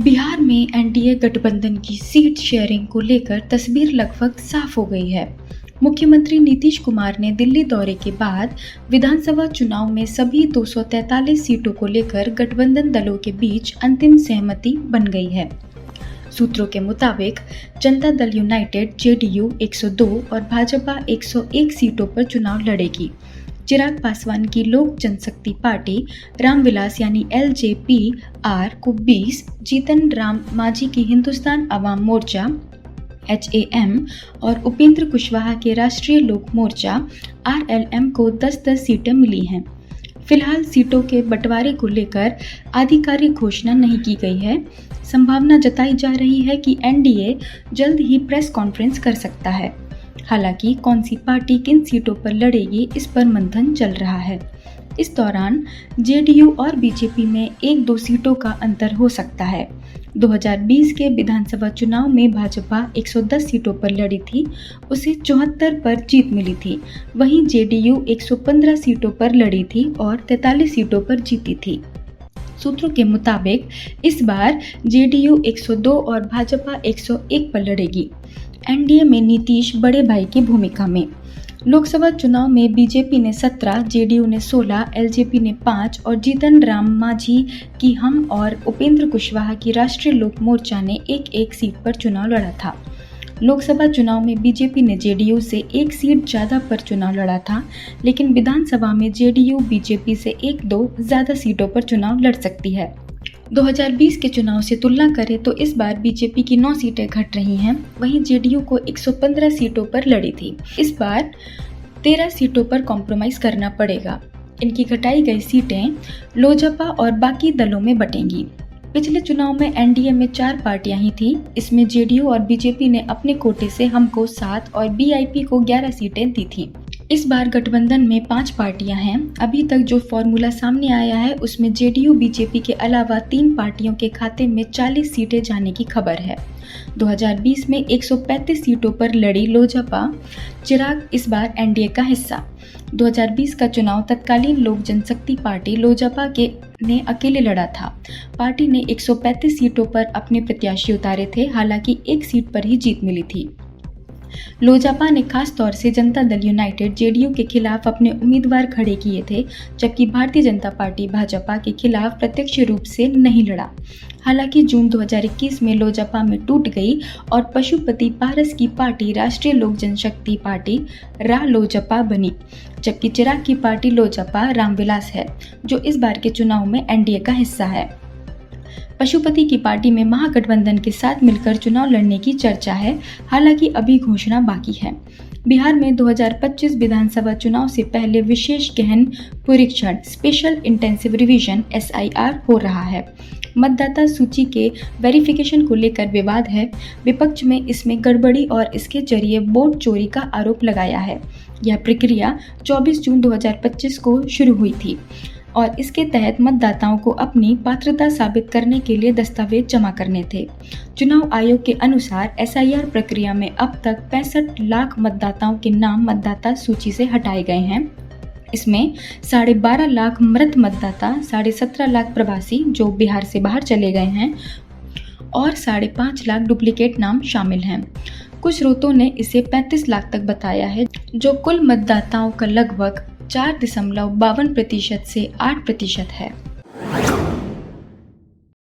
बिहार में एनडीए गठबंधन की सीट शेयरिंग को लेकर तस्वीर लगभग साफ हो गई है। मुख्यमंत्री नीतीश कुमार ने दिल्ली दौरे के बाद विधानसभा चुनाव में सभी 243 सीटों को लेकर गठबंधन दलों के बीच अंतिम सहमति बन गई है। सूत्रों के मुताबिक जनता दल यूनाइटेड जेडीयू 102 और भाजपा 101 सीटों पर चुनाव लड़ेगी। चिराग पासवान की लोक जनशक्ति पार्टी रामविलास यानी एलजेपी-आर को 20, जीतन राम मांझी की हिंदुस्तान अवाम मोर्चा HAM और उपेंद्र कुशवाहा के राष्ट्रीय लोक मोर्चा RLM को 10-10 सीटें मिली हैं। फिलहाल सीटों के बंटवारे को लेकर आधिकारिक घोषणा नहीं की गई है। संभावना जताई जा रही है कि एनडीए जल्द ही प्रेस कॉन्फ्रेंस कर सकता है। हालांकि कौन सी पार्टी किन सीटों पर लड़ेगी, इस पर मंथन चल रहा है। इस दौरान जेडीयू और बीजेपी में 1-2 सीटों का अंतर हो सकता है। 2020 के विधानसभा चुनाव में भाजपा 110 सीटों पर लड़ी थी, उसे 74 पर जीत मिली थी। वहीं जेडीयू 115 सीटों पर लड़ी थी और 43 सीटों पर जीती थी। सूत्रों के मुताबिक इस बार जेडीयू 102 और भाजपा 101 पर लड़ेगी। एनडीए में नीतीश बड़े भाई की भूमिका में। लोकसभा चुनाव में बीजेपी ने 17, जेडीयू ने 16, एलजेपी ने 5 और जीतन राम मांझी की हम और उपेंद्र कुशवाहा की राष्ट्रीय लोक मोर्चा ने 1-1 सीट पर चुनाव लड़ा था। लोकसभा चुनाव में बीजेपी ने जेडीयू से 1 सीट ज्यादा पर चुनाव लड़ा था, लेकिन विधानसभा में जेडीयू बीजेपी से 1-2 ज्यादा सीटों पर चुनाव लड़ सकती है। 2020 के चुनाव से तुलना करें तो इस बार बीजेपी की 9 सीटें घट रही हैं, वहीं जेडीयू को 115 सीटों पर लड़ी थी। इस बार 13 सीटों पर कॉम्प्रोमाइज करना पड़ेगा। इनकी घटाई गई सीटें लोजपा और बाकी दलों में बटेंगी। पिछले चुनाव में एनडीए में 4 पार्टियां ही थी। इसमें जेडीयू और बीजेपी ने अपने कोटे से हमको 7 और बीआईपी को 11 सीटें दी थी। इस बार गठबंधन में 5 पार्टियां हैं। अभी तक जो फॉर्मूला सामने आया है उसमें जेडीयू बीजेपी के अलावा 3 पार्टियों के खाते में 40 सीटें जाने की खबर है। 2020 में 135 सीटों पर लड़ी लोजपा चिराग इस बार एनडीए का हिस्सा। 2020 का चुनाव तत्कालीन लोक जनशक्ति पार्टी लोजपा ने अकेले लड़ा था। पार्टी ने 135 सीटों पर अपने प्रत्याशी उतारे थे, हालांकि 1 सीट पर ही जीत मिली थी। लोजपा ने खास तौर से जनता दल यूनाइटेड जेडीयू के खिलाफ अपने उम्मीदवार खड़े किए थे, जबकि भारतीय जनता पार्टी भाजपा के खिलाफ प्रत्यक्ष रूप से नहीं लड़ा। हालांकि जून 2021 में लोजपा में टूट गई और पशुपति पारस की पार्टी राष्ट्रीय लोक जनशक्ति पार्टी रालोजपा बनी, जबकि चिराग की पार्टी लोजपा रामविलास है, जो इस बार के चुनाव में एनडीए का हिस्सा है। पशुपति की पार्टी में महागठबंधन के साथ मिलकर चुनाव लड़ने की चर्चा है, हालांकि अभी घोषणा बाकी है। बिहार में 2025 विधानसभा चुनाव से पहले विशेष गहन परीक्षण स्पेशल इंटेंसिव रिवीजन SIR हो रहा है। मतदाता सूची के वेरिफिकेशन को लेकर विवाद है। विपक्ष में इसमें गड़बड़ी और इसके जरिए वोट चोरी का आरोप लगाया है। यह प्रक्रिया 24 जून 2025 को शुरू हुई थी और इसके तहत मतदाताओं को अपनी पात्रता साबित करने के लिए दस्तावेज जमा करने थे। चुनाव आयोग के अनुसार SIR प्रक्रिया में अब तक 65 लाख मतदाताओं के नाम मतदाता सूची से हटाए गए हैं। इसमें 12.5 लाख मृत मतदाता, 17.5 लाख प्रवासी जो बिहार से बाहर चले गए हैं और 5.5 लाख डुप्लीकेट नाम शामिल हैं। कुछ स्रोतों ने इसे 35 लाख तक बताया है, जो कुल मतदाताओं का लगभग 4.52% से 8% है।